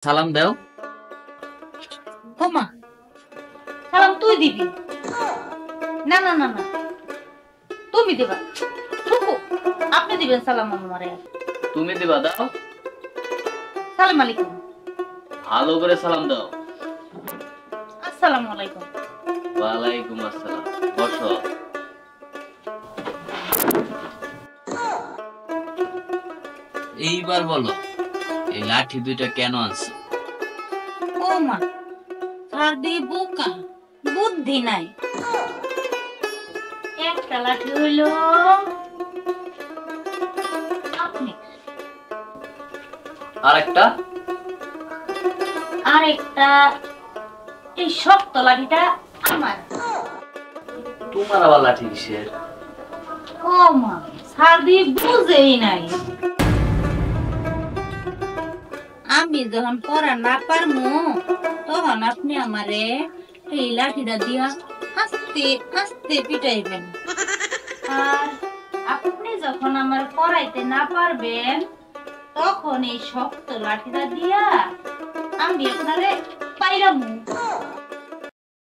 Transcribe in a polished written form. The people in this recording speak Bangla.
সালাম দাও। ওমা, সালাম তুই দিবি? না না না না, তুমি দিবা। থুকু, আপনি দিবেন সালাম আমারে। তুমি দিবা, দাও। সালাম আলাইকুম। ভালো করে সালাম দাও। আসসালামু আলাইকুম। ওয়ালাইকুম আসসালাম। বসো। এইবার বলো, এই লাঠি দুইটা কেন আনছো? ওমা, সারদি বোকা, বুদ্ধি নাই। একটা লাঠি হইল আপনি, আর একটা? আর একটা এই শক্ত লাঠিটা আমার। তোমার আবার লাঠি কিসের? ওমা, সারদি বুঝেই নাই। আমি যখন পড়া না পারমু তখন আপনি আমারে এই লাঠিটা দিয়া আস্তে আস্তে পিটাইবেন, আর আপনি যখন আমার পড়াইতে না পারবেন তখন এই শক্ত লাঠিটা দিয়া আমি আপনারে পাইরামু।